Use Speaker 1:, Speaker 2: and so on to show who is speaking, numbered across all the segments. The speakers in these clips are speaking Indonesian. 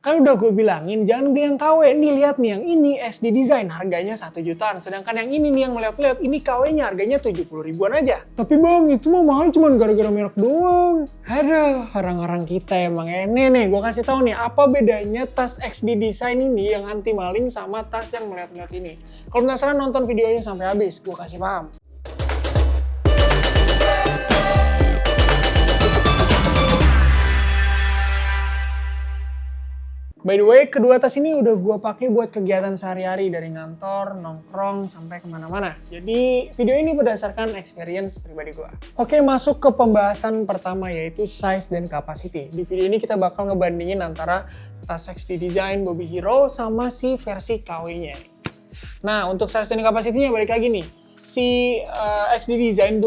Speaker 1: Kan udah gue bilangin jangan beli yang KW, nih lihat nih yang ini SD Design harganya 1 jutaan. Sedangkan yang ini nih yang melihat-lihat ini KW-nya harganya 70 ribuan aja. Tapi bang itu mah mahal cuman gara-gara merek doang. Aduh orang-orang kita emang nih gue kasih tahu nih apa bedanya tas XD Design ini yang anti maling sama tas yang melihat-lihat ini. Kalau penasaran nonton videonya sampai habis, gue kasih paham. By the way, kedua tas ini udah gue pakai buat kegiatan sehari-hari dari ngantor, nongkrong, sampai kemana-mana. Jadi video ini berdasarkan experience pribadi gue. Oke, masuk ke pembahasan pertama yaitu size dan capacity. Di video ini kita bakal ngebandingin antara tas XD Design Bobby Hero sama si versi KW-nya. Nah, untuk size dan capacity-nya balik lagi nih. Si XD Design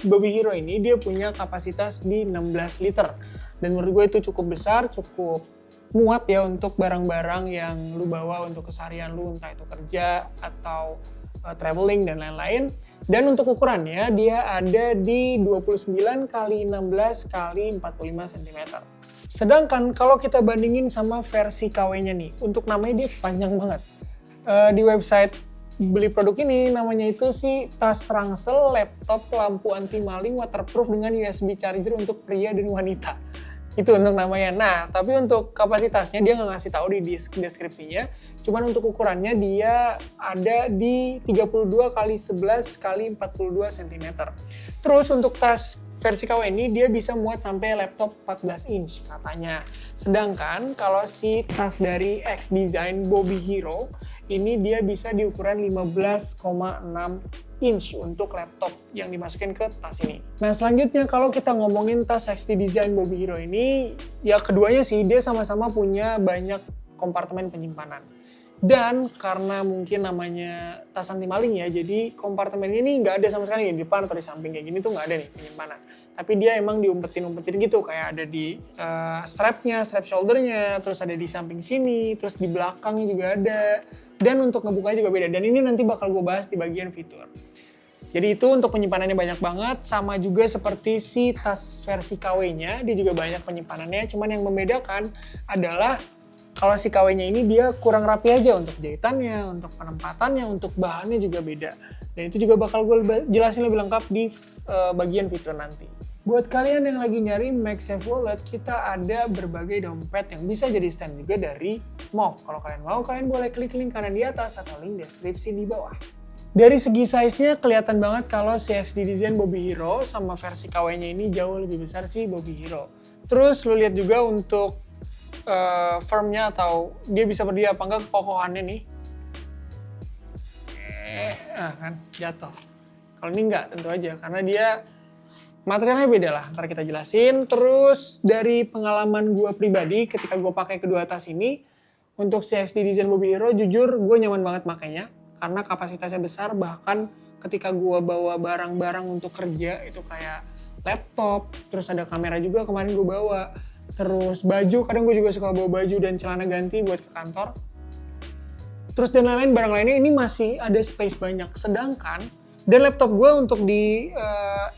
Speaker 1: Bobby Hero ini dia punya kapasitas di 16 liter. Dan menurut gue itu cukup besar, cukup muat ya untuk barang-barang yang lu bawa untuk keseharian lu, entah itu kerja atau traveling dan lain-lain. Dan untuk ukurannya dia ada di 29 x 16 x 45 cm. Sedangkan kalau kita bandingin sama versi KW-nya nih, untuk namanya dia panjang banget. Di website beli produk ini namanya itu si tas ransel laptop lampu anti maling waterproof dengan USB charger untuk pria dan wanita. Itu untuk namanya. Nah, tapi untuk kapasitasnya dia nggak ngasih tahu di deskripsinya. Cuman untuk ukurannya dia ada di 32 x 11 x 42 cm. Terus untuk tas versi KW ini dia bisa muat sampai laptop 14 inch katanya. Sedangkan kalau si tas dari X Design Bobby Hero ini dia bisa di ukuran 15,6 inch untuk laptop yang dimasukin ke tas ini. Nah selanjutnya kalau kita ngomongin tas XD Design Bobby Hero ini, ya keduanya sih dia sama-sama punya banyak kompartemen penyimpanan. Dan karena mungkin namanya tas anti maling ya, jadi kompartemen ini nggak ada sama sekali di depan atau di samping kayak gini tuh nggak ada nih penyimpanan. Tapi dia emang diumpetin-umpetin gitu, kayak ada di strapnya, strap shouldernya, terus ada di samping sini, terus di belakangnya juga ada. Dan untuk ngebukanya juga beda. Dan ini nanti bakal gue bahas di bagian fitur. Jadi itu untuk penyimpanannya banyak banget, sama juga seperti si tas versi KW-nya, dia juga banyak penyimpanannya. Cuman yang membedakan adalah kalau si KW-nya ini dia kurang rapi aja untuk jahitannya, untuk penempatannya, untuk bahannya juga beda. Dan itu juga bakal gue jelasin lebih lengkap di bagian fitur nanti. Buat kalian yang lagi nyari MagSafe Wallet, kita ada berbagai dompet yang bisa jadi stand juga dari MOV. Kalau kalian mau, kalian boleh klik link kanan di atas atau link deskripsi di bawah. Dari segi size-nya kelihatan banget kalau si XD Design Bobby Hero sama versi KW-nya ini jauh lebih besar si Bobby Hero. Terus lu lihat juga untuk firmnya atau dia bisa berdiri apa enggak kekokohannya nih. Nah kan jatuh. Kalau ini enggak tentu aja karena dia materialnya beda lah, ntar kita jelasin. Terus dari pengalaman gue pribadi ketika gue pakai kedua tas ini, untuk si XD Design Bobby Hero jujur gue nyaman banget makainya. Karena kapasitasnya besar, bahkan ketika gue bawa barang-barang untuk kerja itu kayak laptop, terus ada kamera juga kemarin gue bawa. Terus baju, kadang gue juga suka bawa baju dan celana ganti buat ke kantor. Terus dan lain-lain barang lainnya ini masih ada space banyak. Sedangkan dan laptop gue untuk di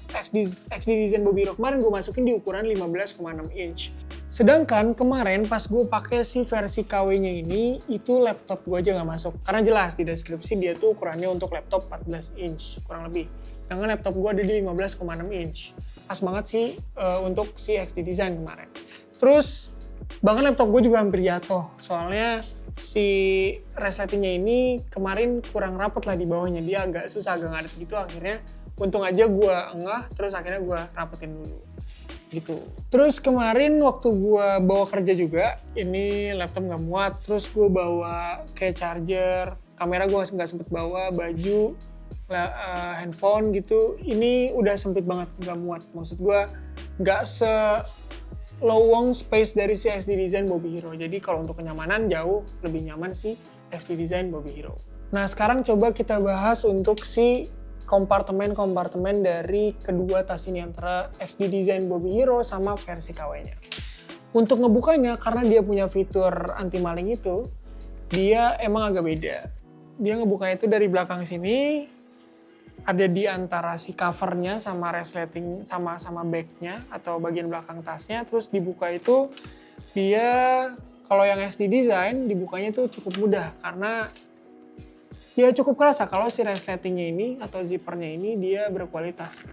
Speaker 1: XD Design Bobby Hero kemarin gue masukin di ukuran 15,6 inch. Sedangkan kemarin pas gue pakai si versi KW-nya ini, itu laptop gue aja nggak masuk. Karena jelas di deskripsi dia tuh ukurannya untuk laptop 14 inch kurang lebih. Sedangkan laptop gue ada di 15,6 inch. Pas banget sih untuk si XD Design kemarin. Terus bahkan laptop gue juga hampir jatuh. Soalnya si resletingnya ini kemarin kurang rapet lah di bawahnya, dia agak susah, agak ngadet gitu. Akhirnya untung aja gue engah, terus akhirnya gue rapetin dulu gitu. Terus kemarin waktu gue bawa kerja juga, ini laptop gak muat, terus gue bawa kayak charger, kamera gue gak sempet bawa, baju, handphone gitu, ini udah sempit banget, gak muat. Maksud gue gak lowong space dari si XD Design Bobby Hero. Jadi kalau untuk kenyamanan jauh lebih nyaman si XD Design Bobby Hero. Nah sekarang coba kita bahas untuk si kompartemen-kompartemen dari kedua tas ini antara XD Design Bobby Hero sama versi KW-nya. Untuk ngebukanya karena dia punya fitur anti maling itu, dia emang agak beda. Dia ngebukanya itu dari belakang sini, ada di antara si covernya sama resleting sama bagnya atau bagian belakang tasnya, terus dibuka itu dia Kalau yang SD Design dibukanya tuh cukup mudah karena ya cukup kerasa kalau si resletingnya ini atau zippernya ini dia berkualitas.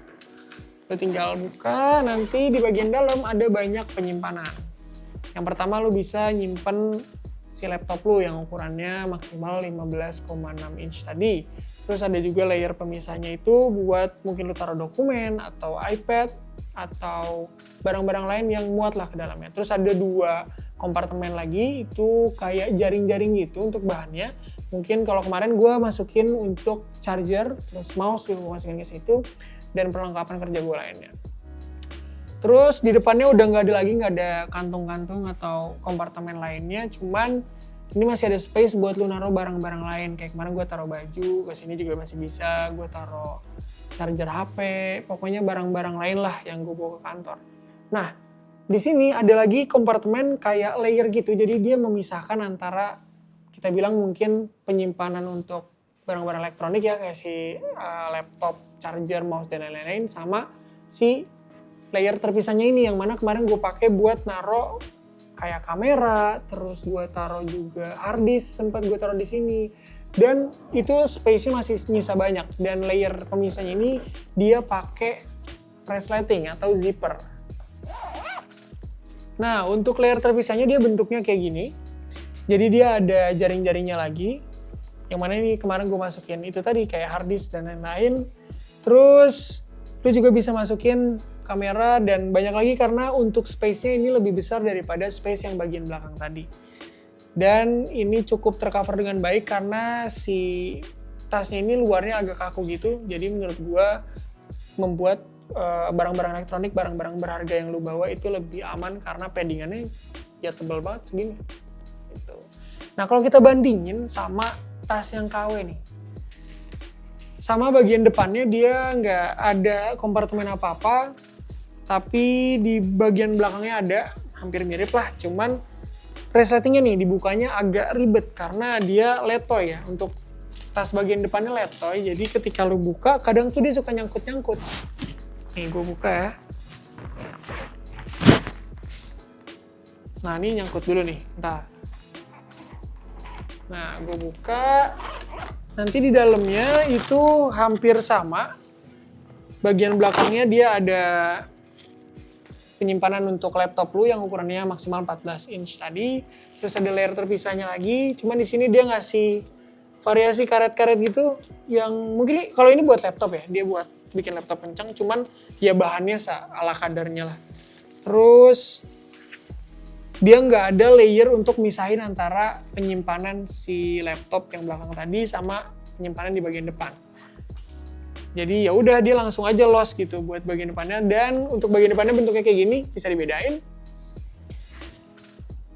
Speaker 1: Lo tinggal buka, nanti di bagian dalam ada banyak penyimpanan. Yang pertama lo bisa nyimpen si laptop lo yang ukurannya maksimal 15,6 inch tadi. Terus ada juga layer pemisahnya itu buat mungkin lo taruh dokumen atau iPad atau barang-barang lain yang muat lah ke dalamnya. Terus ada 2 kompartemen lagi, itu kayak jaring-jaring gitu untuk bahannya. Mungkin kalau kemarin gue masukin untuk charger, terus mouse juga gue masukin ke situ, dan perlengkapan kerja gue lainnya. Terus di depannya udah nggak ada kantung-kantung atau kompartemen lainnya, cuman ini masih ada space buat lu naruh barang-barang lain. Kayak kemarin gue taruh baju, ke sini juga masih bisa, gue taruh charger HP, pokoknya barang-barang lain lah yang gue bawa ke kantor. Nah, di sini ada lagi kompartemen kayak layer gitu, jadi dia memisahkan antara kita bilang mungkin penyimpanan untuk barang-barang elektronik ya, kayak si laptop, charger, mouse, dan lain-lain, sama si layer terpisahnya ini yang mana kemarin gue pakai buat naro kayak kamera, terus gue taruh juga hard disk, sempat gue taruh di sini. Dan itu space-nya masih nyisa banyak, dan layer pemisahnya ini dia pakai resleting atau zipper. Nah, untuk layer terpisahnya dia bentuknya kayak gini. Jadi dia ada jaring-jaringnya lagi. Yang mana ini kemarin gue masukin itu tadi kayak hard disk dan lain-lain. Terus lu juga bisa masukin kamera dan banyak lagi karena untuk space-nya ini lebih besar daripada space yang bagian belakang tadi. Dan ini cukup tercover dengan baik karena si tasnya ini luarnya agak kaku gitu. Jadi menurut gue membuat barang-barang elektronik, barang-barang berharga yang lu bawa itu lebih aman karena paddingannya ya tebal banget segini. Gitu. Nah kalau kita bandingin sama tas yang KW nih, sama bagian depannya dia nggak ada kompartemen apa-apa, tapi di bagian belakangnya ada, hampir mirip lah, cuman resletingnya nih dibukanya agak ribet karena dia letoy ya, untuk tas bagian depannya letoy, jadi ketika lu buka kadang tuh dia suka nyangkut-nyangkut. Nih gue buka ya. Nah ini nyangkut dulu nih, ntar. Nah, gue buka, nanti di dalamnya itu hampir sama. Bagian belakangnya dia ada penyimpanan untuk laptop lu yang ukurannya maksimal 14 inch tadi. Terus ada layer terpisahnya lagi, cuman di sini dia ngasih variasi karet-karet gitu yang mungkin kalau ini buat laptop ya, dia buat bikin laptop kencang, cuman ya bahannya ala kadarnya lah. Terus dia nggak ada layer untuk misahin antara penyimpanan si laptop yang belakang tadi sama penyimpanan di bagian depan. Jadi ya udah dia langsung aja los gitu buat bagian depannya, dan untuk bagian depannya bentuknya kayak gini bisa dibedain.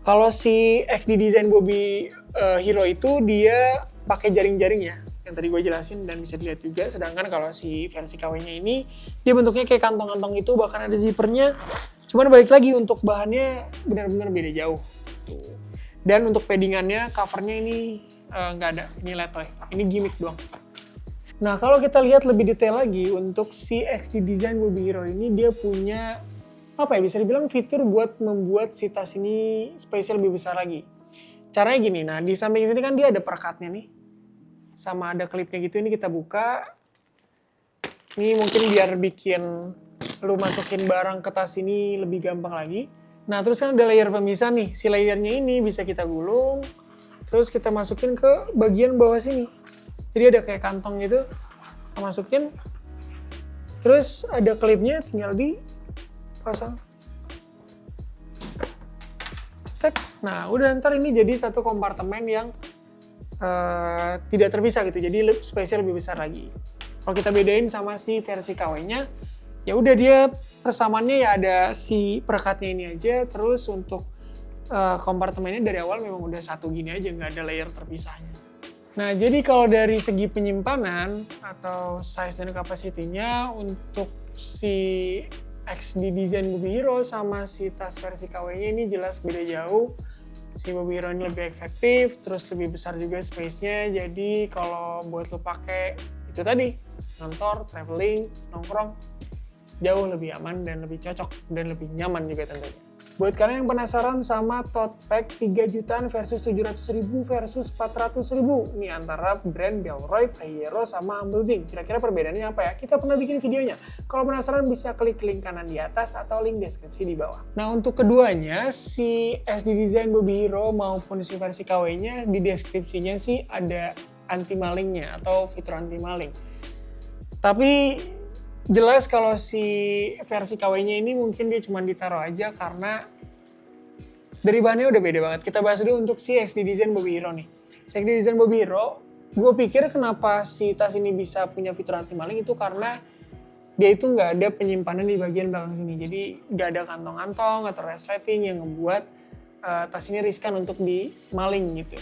Speaker 1: Kalau si XD Design Bobby Hero itu dia pakai jaring-jaring ya, yang tadi gue jelasin dan bisa dilihat juga. Sedangkan kalau si versi KW-nya ini dia bentuknya kayak kantong-kantong itu, bahkan ada zippernya. Cuman balik lagi untuk bahannya benar-benar beda jauh. Tuh. Dan untuk paddingannya, covernya ini nggak ada, ini letoy, ini gimmick doang. Nah kalau kita lihat lebih detail lagi untuk si XD Design Bobby Hero ini, dia punya apa ya, bisa dibilang fitur buat membuat si tas ini spesial lebih besar lagi. Caranya gini, nah di samping sini kan dia ada perekatnya nih, sama ada klipnya gitu. Ini kita buka, ini mungkin biar bikin lu masukin barang ke tas ini lebih gampang lagi. Nah terus kan ada layer pemisah nih, si layernya ini bisa kita gulung, terus kita masukin ke bagian bawah sini. Jadi ada kayak kantong gitu, kita masukin, terus ada klipnya tinggal dipasang. Cetek. Nah udah, ntar ini jadi satu kompartemen yang tidak terpisah gitu, jadi spesial lebih besar lagi. Kalau kita bedain sama si versi KW-nya, ya udah dia persamaannya ya ada si perekatnya ini aja, terus untuk kompartemennya dari awal memang udah satu gini aja, nggak ada layer terpisahnya. Nah jadi kalau dari segi penyimpanan atau size dan kapasitinya untuk si XD Design Bobby Hero sama si tas versi KW-nya ini jelas beda jauh. Si Bobby Hero ini lebih efektif, terus lebih besar juga space-nya, jadi kalau buat lo pakai itu tadi, kantor, traveling, nongkrong, jauh lebih aman dan lebih cocok dan lebih nyaman juga tentunya. Buat kalian yang penasaran sama tote bag 3 jutaan versus 700.000 versus 400.000, ini antara brand Bellroy, Payero, sama Humble Zing. Kira-kira perbedaannya apa ya? Kita pernah bikin videonya. Kalau penasaran bisa klik link kanan di atas atau link deskripsi di bawah. Nah untuk keduanya, si SD Design Bobby Hero maupun si versi KW-nya, di deskripsinya sih ada anti malingnya atau fitur anti maling. Tapi jelas kalau si versi KW-nya ini mungkin dia cuma ditaruh aja karena dari bahannya udah beda banget. Kita bahas dulu untuk si XD Design Bobby Hero nih. Si XD Design Bobby Hero, gue pikir kenapa si tas ini bisa punya fitur anti maling itu karena dia itu nggak ada penyimpanan di bagian belakang sini. Jadi nggak ada kantong-kantong atau resleting yang membuat tas ini riskan untuk dimaling gitu.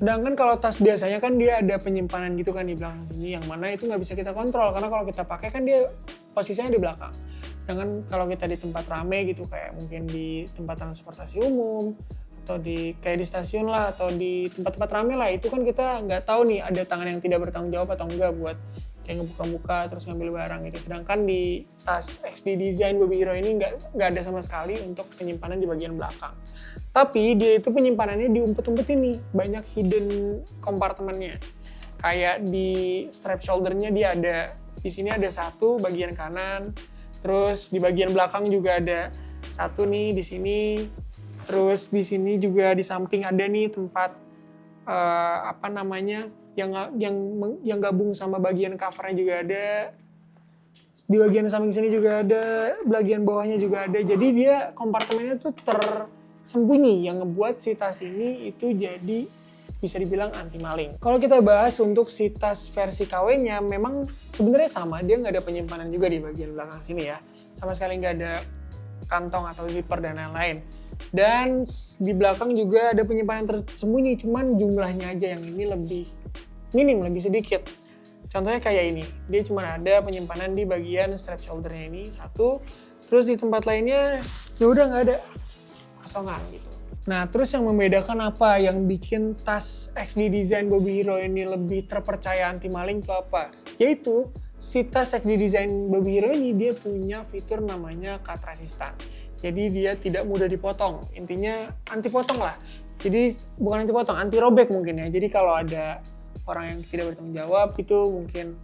Speaker 1: Sedangkan kalau tas biasanya kan dia ada penyimpanan gitu kan di belakang sini, yang mana itu nggak bisa kita kontrol karena kalau kita pakai kan dia posisinya di belakang. Sedangkan kalau kita di tempat rame gitu kayak mungkin di tempat transportasi umum atau kayak di stasiun lah atau di tempat-tempat rame lah, itu kan kita nggak tahu nih ada tangan yang tidak bertanggung jawab atau enggak buat kayak ngebuka-buka terus ngambil barang gitu. Sedangkan di tas XD Design Bobby Hero ini nggak ada sama sekali untuk penyimpanan di bagian belakang. Tapi dia itu penyimpanannya diumpet-umpetin nih, banyak hidden kompartemennya. Kayak di strap shouldernya dia ada, di sini ada satu bagian kanan, terus di bagian belakang juga ada satu nih di sini, terus di sini juga di samping ada nih tempat yang gabung sama bagian covernya juga ada. Di bagian samping sini juga ada, bagian bawahnya juga ada. Jadi dia kompartemennya tuh tersembunyi yang ngebuat si tas ini itu jadi bisa dibilang anti maling. Kalau kita bahas untuk si tas versi KW-nya memang sebenarnya sama, dia nggak ada penyimpanan juga di bagian belakang sini ya. Sama sekali nggak ada kantong atau zipper dan lain-lain. Dan di belakang juga ada penyimpanan tersembunyi, cuman jumlahnya aja yang ini lebih minim, lebih sedikit. Contohnya kayak ini, dia cuma ada penyimpanan di bagian strap shouldernya ini satu, terus di tempat lainnya ya udah nggak ada, kosongan gitu. Nah terus yang membedakan apa, yang bikin tas XD Design Bobby Hero ini lebih terpercaya anti maling itu apa? Yaitu si tas XD Design Bobby Hero ini dia punya fitur namanya cut resistant. Jadi dia tidak mudah dipotong, intinya anti potong lah. Jadi bukan anti potong, anti robek mungkin ya. Jadi kalau ada orang yang tidak bertanggung jawab itu mungkin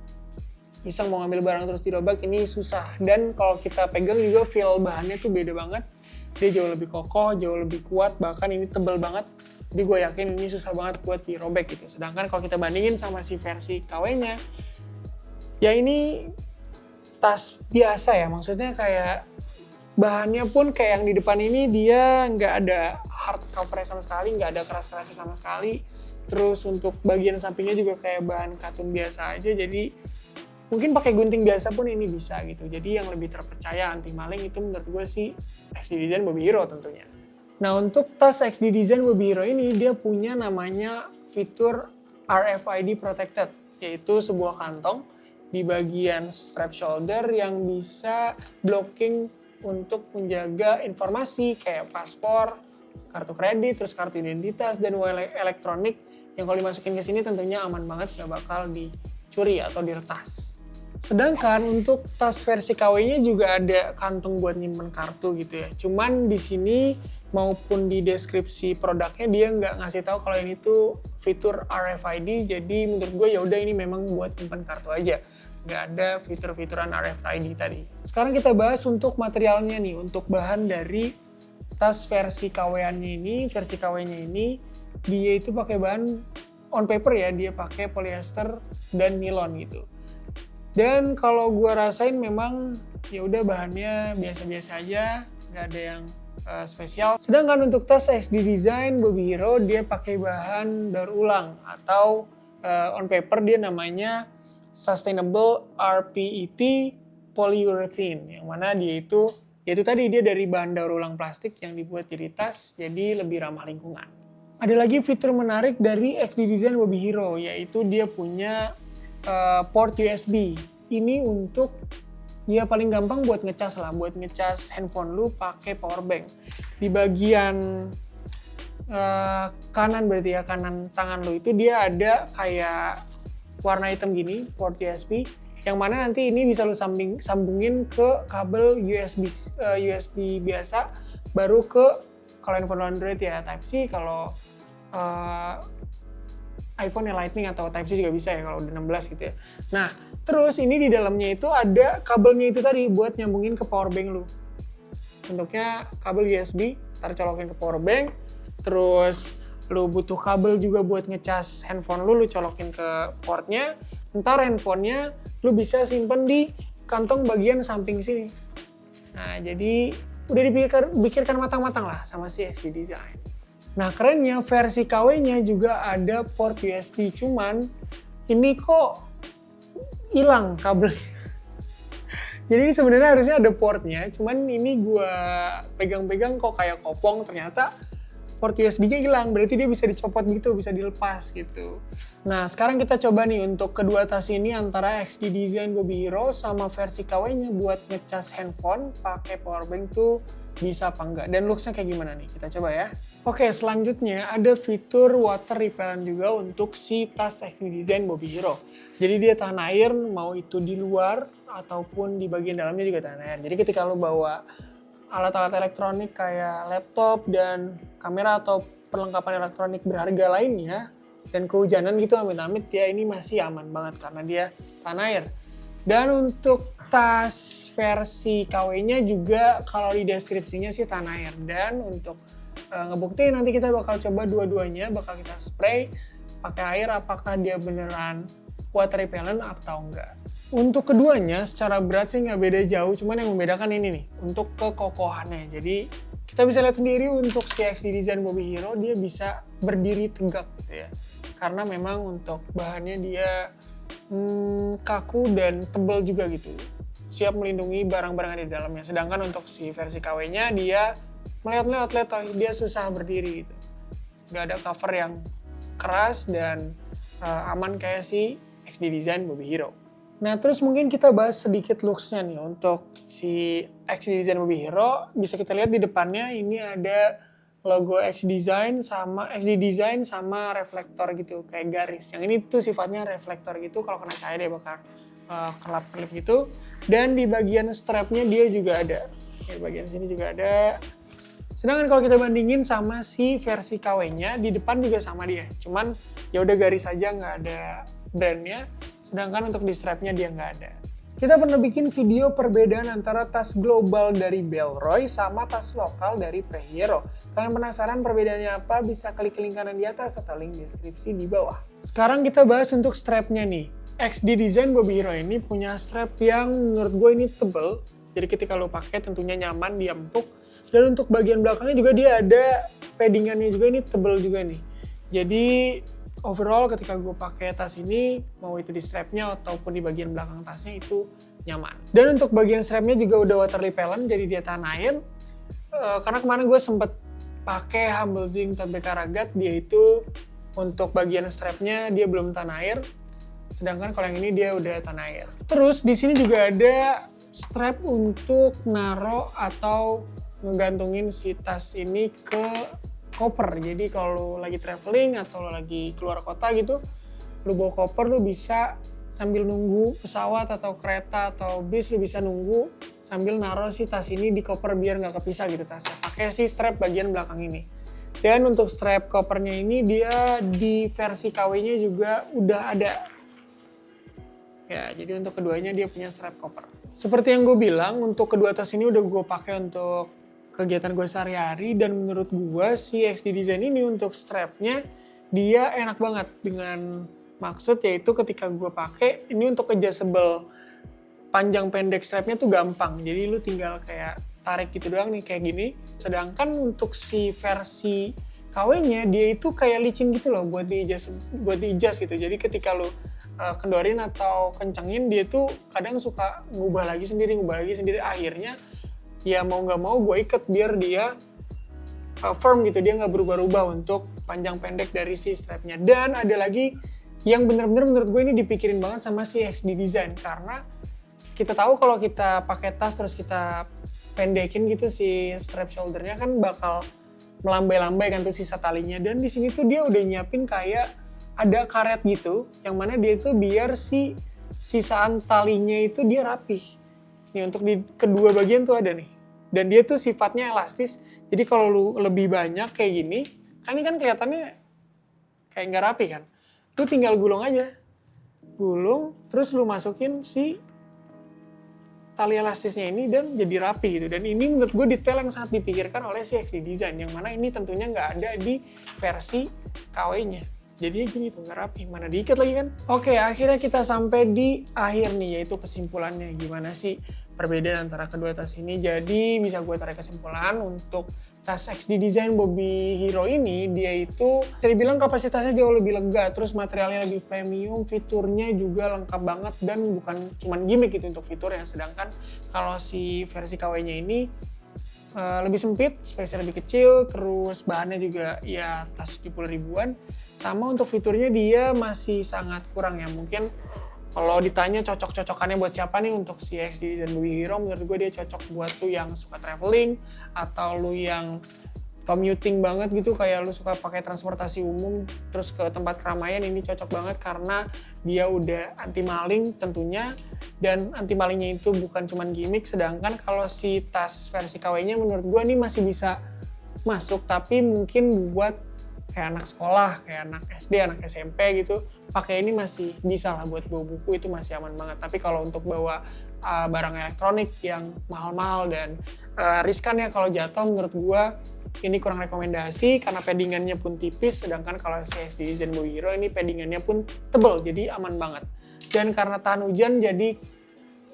Speaker 1: iseng mau ngambil barang terus dirobek, ini susah. Dan kalau kita pegang juga feel bahannya tuh beda banget. Dia jauh lebih kokoh, jauh lebih kuat, bahkan ini tebal banget. Jadi gue yakin ini susah banget buat dirobek gitu. Sedangkan kalau kita bandingin sama si versi KW-nya, ya ini tas biasa ya, maksudnya kayak bahannya pun kayak yang di depan ini dia nggak ada hard cover-nya sama sekali, nggak ada keras-kerasnya sama sekali. Terus untuk bagian sampingnya juga kayak bahan katun biasa aja, jadi mungkin pakai gunting biasa pun ini bisa gitu. Jadi yang lebih terpercaya anti maling itu menurut gue sih XD Design Bobby Hero tentunya. Nah untuk tas XD Design Bobby Hero ini dia punya namanya fitur RFID Protected, yaitu sebuah kantong di bagian strap shoulder yang bisa blocking untuk menjaga informasi kayak paspor, kartu kredit, terus kartu identitas, dan uang elektronik yang kalau dimasukin ke sini tentunya aman banget, gak bakal dicuri atau diretas. Sedangkan untuk tas versi KW-nya juga ada kantong buat nyimpen kartu gitu ya. Cuman di sini maupun di deskripsi produknya dia nggak ngasih tahu kalau ini tuh fitur RFID. Jadi menurut gue ya udah ini memang buat nyimpen kartu aja. Nggak ada fitur-fituran RFID tadi. Sekarang kita bahas untuk materialnya nih, untuk bahan dari tas versi versi KW-nya ini, dia itu pakai bahan on paper ya, dia pakai polyester dan nilon gitu. Dan kalau gue rasain memang ya udah bahannya biasa-biasa aja, nggak ada yang spesial. Sedangkan untuk tas XD Design Bobby Hero dia pakai bahan daur ulang atau on paper dia namanya Sustainable RPET Polyurethane, yang mana dia itu tadi dia dari bahan daur ulang plastik yang dibuat jadi tas, jadi lebih ramah lingkungan. Ada lagi fitur menarik dari XD Design Bobby Hero, yaitu dia punya port USB. Ini untuk ya paling gampang buat ngecas lah, buat ngecas handphone lu pakai power bank. Di bagian kanan berarti ya, kanan tangan lu itu dia ada kayak warna hitam gini, port USB, yang mana nanti ini bisa lu sambungin ke kabel USB biasa baru ke kalau handphone Android ya Type-C, kalau iPhone ya Lightning atau Type-C juga bisa ya kalau udah 16 gitu ya. Nah, terus ini di dalamnya itu ada kabelnya itu tadi buat nyambungin ke power bank lu. Bentuknya kabel USB, ntar colokin ke power bank, terus lu butuh kabel juga buat ngecas handphone lu colokin ke portnya, ntar handphonenya lu bisa simpen di kantong bagian samping sini. Nah, jadi udah dipikirkan matang-matang lah sama si XD Design. Nah, kerennya versi KW-nya juga ada port USB, cuman ini kok hilang kabelnya. Jadi ini sebenarnya harusnya ada portnya, cuman ini gua pegang-pegang kok kayak kopong, ternyata port USB-nya hilang, berarti dia bisa dicopot gitu, bisa dilepas gitu. Nah, sekarang kita coba nih untuk kedua tas ini antara XD Design Bobby Hero sama versi KW-nya buat ngecas handphone pakai powerbank tuh bisa apa enggak, dan looks-nya kayak gimana nih, kita coba ya. Oke, selanjutnya ada fitur water repellent juga untuk si tas XD Design Bobby Hero. Jadi dia tahan air, mau itu di luar ataupun di bagian dalamnya juga tahan air. Jadi ketika lo bawa alat-alat elektronik kayak laptop dan kamera atau perlengkapan elektronik berharga lainnya, dan kehujanan gitu amit-amit, ya ini masih aman banget karena dia tahan air. Dan untuk tas versi KW-nya juga kalau di deskripsinya sih tahan air. Dan untuk ngebuktiin nanti kita bakal coba dua-duanya, bakal kita spray pakai air apakah dia beneran water repellent atau enggak. Untuk keduanya secara berat sih nggak beda jauh, cuman yang membedakan ini nih, untuk kekokohannya. Jadi kita bisa lihat sendiri untuk si XD Design Bobby Hero dia bisa berdiri tegak gitu ya. Karena memang untuk bahannya dia kaku dan tebal juga gitu. Siap melindungi barang-barang yang di dalamnya. Sedangkan untuk si versi KW-nya dia melihat-lihat dia susah berdiri gitu. Nggak ada cover yang keras dan aman kayak si XD Design Bobby Hero. Nah, terus mungkin kita bahas sedikit looks-nya nih. Untuk si XD Design Bobby Hero, bisa kita lihat di depannya ini ada logo XD Design sama reflektor gitu, kayak garis. Yang ini tuh sifatnya reflektor gitu, kalau kena cahaya dia bakal kelap-kelip gitu. Dan di bagian strapnya dia juga ada. Di bagian sini juga ada. Sedangkan kalau kita bandingin sama si versi KW-nya, di depan juga sama dia. Cuman ya udah garis aja, nggak ada brandnya. Sedangkan untuk di strapnya dia nggak ada. Kita pernah bikin video perbedaan antara tas global dari Bellroy sama tas lokal dari Prehero. Kalian penasaran perbedaannya apa? Bisa klik link kanan di atas atau link deskripsi di bawah. Sekarang kita bahas untuk strapnya nih. XD Design Bobby Hero ini punya strap yang menurut gue ini tebel. Jadi ketika lo pakai tentunya nyaman, dia empuk. Dan untuk bagian belakangnya juga dia ada paddingannya juga, ini tebel juga nih. Jadi overall ketika gue pakai tas ini, mau itu di strapnya ataupun di bagian belakang tasnya itu nyaman. Dan untuk bagian strapnya juga udah water repellent, jadi dia tahan air. Karena kemarin gue sempet pakai Humble Zing Tote Bag Karagat, dia itu untuk bagian strapnya dia belum tahan air. Sedangkan kalau yang ini dia udah tahan air. Terus di sini juga ada strap untuk naro atau ngegantungin si tas ini ke koper. Jadi kalau lo lagi traveling atau lo lagi keluar kota gitu, lo bawa koper, lo bisa sambil nunggu pesawat atau kereta atau bis, lo bisa nunggu sambil naruh si tas ini di koper biar nggak kepisah gitu tasnya. Pakai si strap bagian belakang ini. Dan untuk strap kopernya ini dia di versi KW-nya juga udah ada. Ya, jadi untuk keduanya dia punya strap koper. Seperti yang gue bilang, untuk kedua tas ini udah gue pakai untuk kegiatan gue sehari-hari, dan menurut gue si XD Design ini untuk strapnya dia enak banget, dengan maksud yaitu ketika gue pakai ini untuk adjustable panjang pendek strapnya tuh gampang, jadi lu tinggal kayak tarik gitu doang nih kayak gini. Sedangkan untuk si versi KW-nya dia itu kayak licin gitu loh buat di-adjust gitu. Jadi ketika lu kendorin atau kencengin, dia tuh kadang suka ngubah lagi sendiri, akhirnya ya mau nggak mau gue ikat biar dia firm gitu, dia nggak berubah-ubah untuk panjang pendek dari si strapnya. Dan ada lagi yang bener-bener menurut gue ini dipikirin banget sama si XD Design, karena kita tahu kalau kita pakai tas terus kita pendekin gitu si strap shouldernya kan bakal melambai-lambai kan tuh sisa talinya. Dan di sini tuh dia udah nyiapin kayak ada karet gitu, yang mana dia itu biar si sisaan talinya itu dia rapih. Nih untuk di kedua bagian tuh ada nih. Dan dia tuh sifatnya elastis, Jadi kalau lu lebih banyak kayak gini, kan ini kan kelihatannya kayak nggak rapi kan. Lu tinggal gulung aja. Gulung, terus lu masukin si tali elastisnya ini dan jadi rapi gitu. Dan ini menurut gue detail yang sangat dipikirkan oleh si XD Design, yang mana ini tentunya nggak ada di versi KW-nya. Jadi gini tuh, nggak rapi, mana diikat lagi kan. Oke, akhirnya kita sampai di akhir nih, yaitu kesimpulannya. Gimana sih perbedaan antara kedua tas ini? Jadi bisa gue tarik kesimpulan untuk tas XD Design Bobby Hero ini, dia itu bisa dibilang kapasitasnya jauh lebih lega, terus materialnya lebih premium, fiturnya juga lengkap banget dan bukan cuman gimmick gitu untuk fiturnya. Sedangkan kalau si versi KW-nya ini lebih sempit, space-nya lebih kecil, terus bahannya juga ya tas 70 ribuan. Sama untuk fiturnya dia masih sangat kurang ya. Mungkin kalau ditanya cocok-cocokannya buat siapa nih untuk si XD dan Bobby Hero, menurut gue dia cocok buat lu yang suka traveling atau lu yang commuting banget gitu, kayak lu suka pakai transportasi umum terus ke tempat keramaian. Ini cocok banget karena dia udah anti maling tentunya, dan anti malingnya itu bukan cuman gimmick. Sedangkan kalau si tas versi KW-nya menurut gue ini masih bisa masuk, tapi mungkin buat kayak anak sekolah, kayak anak SD, anak SMP gitu, pakai ini masih bisa lah buat bawa buku, itu masih aman banget. Tapi kalau untuk bawa barang elektronik yang mahal-mahal dan riskan ya kalau jatuh, menurut gua ini kurang rekomendasi karena paddingannya pun tipis. Sedangkan kalau XD Design Bobby Hero ini paddingannya pun tebal, jadi aman banget. Dan karena tahan hujan, jadi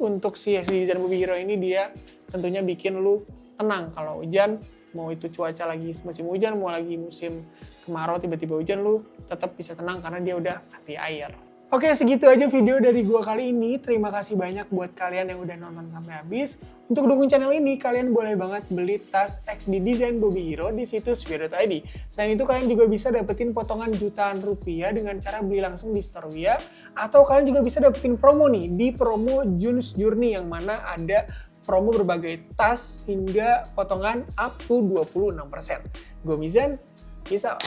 Speaker 1: untuk si XD Design Bobby Hero ini dia tentunya bikin lu tenang kalau hujan. Mau itu cuaca lagi musim hujan, mau lagi musim kemarau tiba-tiba hujan, lu tetap bisa tenang karena dia udah anti air. Oke, segitu aja video dari gua kali ini. Terima kasih banyak buat kalian yang udah nonton sampai habis. Untuk dukung channel ini, kalian boleh banget beli tas XD Design Bobby Hero di situs Wia.id. Selain itu, kalian juga bisa dapetin potongan jutaan rupiah dengan cara beli langsung di store Wia. Atau kalian juga bisa dapetin promo nih, di promo June's Journey, yang mana ada promo berbagai tas hingga potongan up to 26%. Gue Mizan, peace out.